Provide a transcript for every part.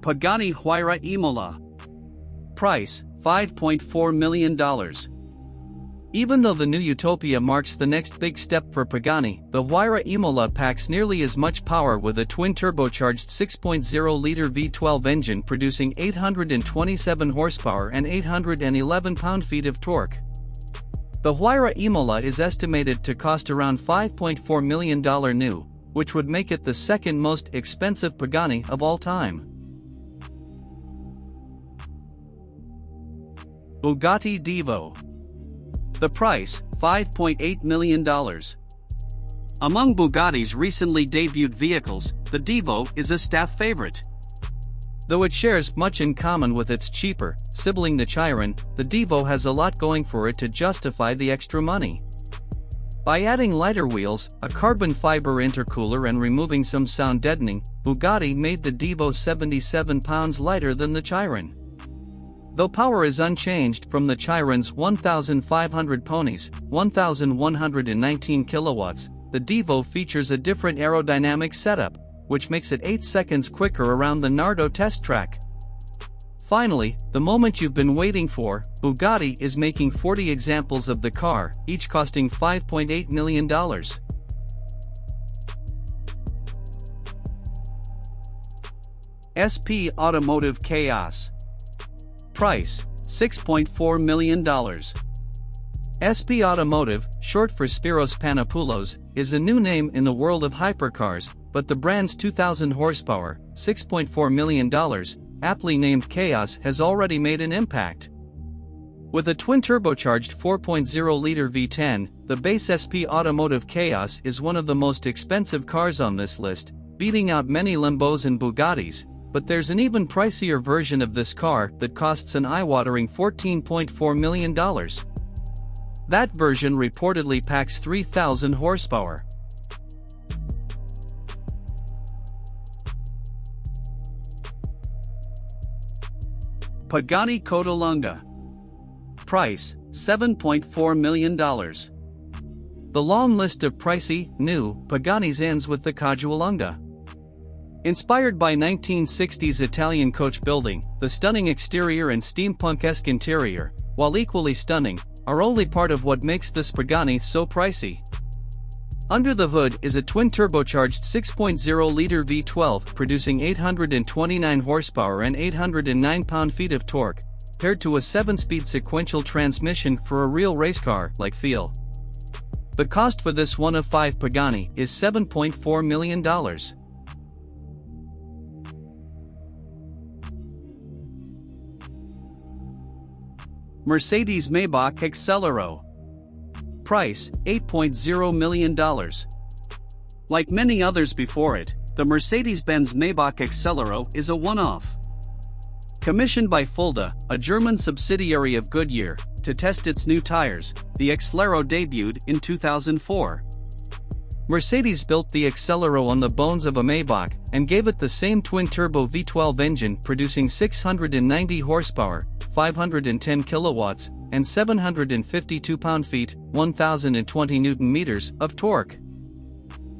Pagani Huayra Imola. Price, $5.4 million. Even though the new Utopia marks the next big step for Pagani, the Huayra Imola packs nearly as much power with a twin-turbocharged 6.0-liter V12 engine producing 827 horsepower and 811 pound-feet of torque. The Huayra Imola is estimated to cost around $5.4 million new, which would make it the second most expensive Pagani of all time. Bugatti Divo. The price, $5.8 million. Among Bugatti's recently debuted vehicles, the Divo is a staff favorite. Though it shares much in common with its cheaper sibling the Chiron, the Divo has a lot going for it to justify the extra money. By adding lighter wheels, a carbon fiber intercooler and removing some sound deadening, Bugatti made the Divo 77 pounds lighter than the Chiron. Though power is unchanged from the Chiron's 1,500 ponies, 1,119 kilowatts, the Divo features a different aerodynamic setup, which makes it 8 seconds quicker around the Nardo test track. Finally, the moment you've been waiting for, Bugatti is making 40 examples of the car, each costing $5.8 million. SP Automotive Chaos. Price, $6.4 million. SP Automotive, short for Spiros Panopoulos, is a new name in the world of hypercars, but the brand's 2,000 horsepower, $6.4 million, aptly named Chaos has already made an impact. With a twin-turbocharged 4.0-liter V10, the base SP Automotive Chaos is one of the most expensive cars on this list, beating out many Lambos and Bugattis. But there's an even pricier version of this car that costs an eye-watering $14.4 million. That version reportedly packs 3,000 horsepower. Pagani Codalunga. Price, $7.4 million. The long list of pricey, new Paganis ends with the Codalunga. Inspired by 1960s Italian coach building, the stunning exterior and steampunk-esque interior, while equally stunning, are only part of what makes this Pagani so pricey. Under the hood is a twin-turbocharged 6.0-liter V12 producing 829 horsepower and 809 pound-feet of torque, paired to a 7-speed sequential transmission for a real race car-like feel. The cost for this one of 5 Pagani is $7.4 million. Mercedes-Maybach Exelero. Price, $8.0 million. Like many others before it, the Mercedes-Benz Maybach Exelero is a one-off. Commissioned by Fulda, a German subsidiary of Goodyear, to test its new tires, the Exelero debuted in 2004. Mercedes built the Exelero on the bones of a Maybach and gave it the same twin-turbo V12 engine producing 690 horsepower, 510 kilowatts, and 752 pound-feet, 1,020 newton-meters of torque.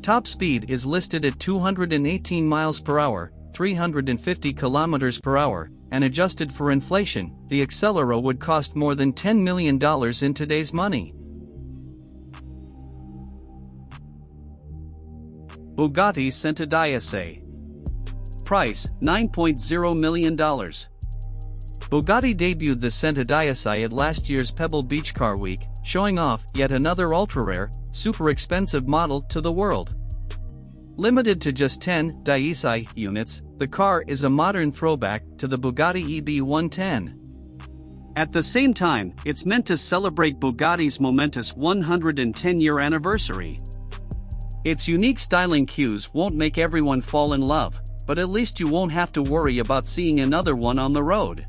Top speed is listed at 218 miles per hour, 350 kilometers per hour, and adjusted for inflation, the Exelero would cost more than $10 million in today's money. Bugatti Centodieci. Price, $9.0 million. Bugatti debuted the Centodieci at last year's Pebble Beach Car Week, showing off yet another ultra-rare, super expensive model to the world. Limited to just 10 Dieci units, the car is a modern throwback to the Bugatti EB110. At the same time, it's meant to celebrate Bugatti's momentous 110-year anniversary. Its unique styling cues won't make everyone fall in love, but at least you won't have to worry about seeing another one on the road.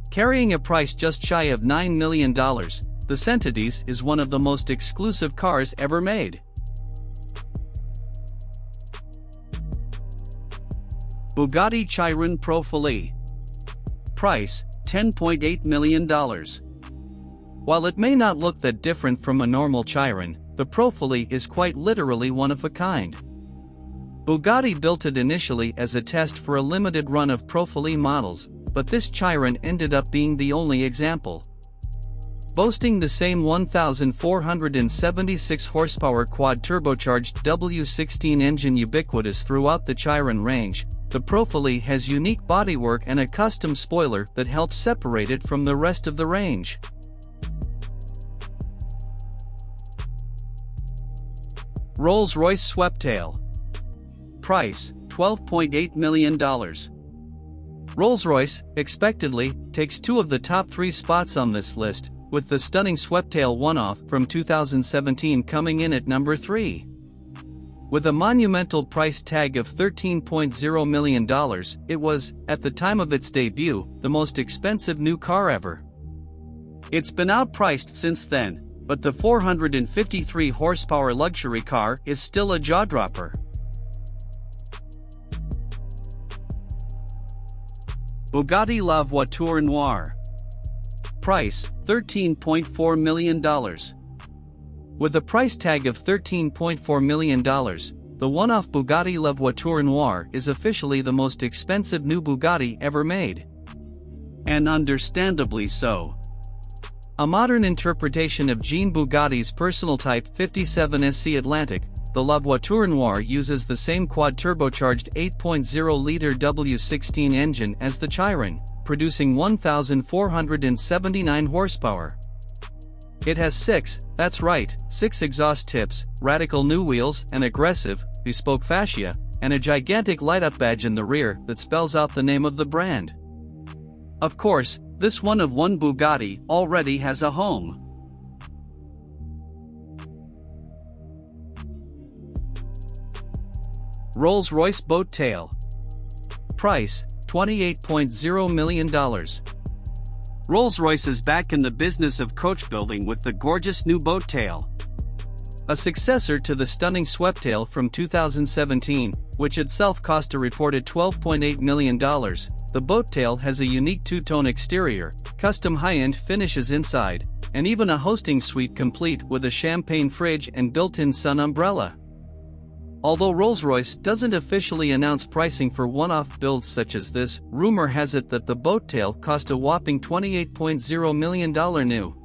Carrying a price just shy of $9 million, the Centodieci is one of the most exclusive cars ever made. Bugatti Chiron Profilée. Price, $10.8 million. While it may not look that different from a normal Chiron, the Profilée is quite literally one of a kind. Bugatti built it initially as a test for a limited run of Profilée models, but this Chiron ended up being the only example. Boasting the same 1,476 horsepower quad-turbocharged W16 engine ubiquitous throughout the Chiron range, the Profilée has unique bodywork and a custom spoiler that helps separate it from the rest of the range. Rolls-Royce Sweptail. Price, $12.8 million. Rolls-Royce, expectedly, takes two of the top three spots on this list, with the stunning Sweptail one-off from 2017 coming in at number 3. With a monumental price tag of $13.0 million, it was, at the time of its debut, the most expensive new car ever. It's been outpriced since then, but the 453 horsepower luxury car is still a jaw-dropper. Bugatti La Voiture Noire. Price, $13.4 million. With a price tag of $13.4 million, the one-off Bugatti La Voiture Noire is officially the most expensive new Bugatti ever made. And understandably so. A modern interpretation of Jean Bugatti's personal Type 57 SC Atlantic, the La Voiture Noire uses the same quad-turbocharged 8.0-liter W16 engine as the Chiron, producing 1,479 horsepower. It has six exhaust tips, radical new wheels, an aggressive, bespoke fascia, and a gigantic light-up badge in the rear that spells out the name of the brand. Of course, this one-of-one Bugatti already has a home. Rolls-Royce Boat Tail. Price, $28.0 million. Rolls-Royce is back in the business of coach building with the gorgeous new Boat Tail. A successor to the stunning Sweptail from 2017, which itself cost a reported $12.8 million, the Boat Tail has a unique two-tone exterior, custom high-end finishes inside, and even a hosting suite complete with a champagne fridge and built-in sun umbrella. Although Rolls-Royce doesn't officially announce pricing for one-off builds such as this, rumor has it that the Boat Tail cost a whopping $28.0 million new.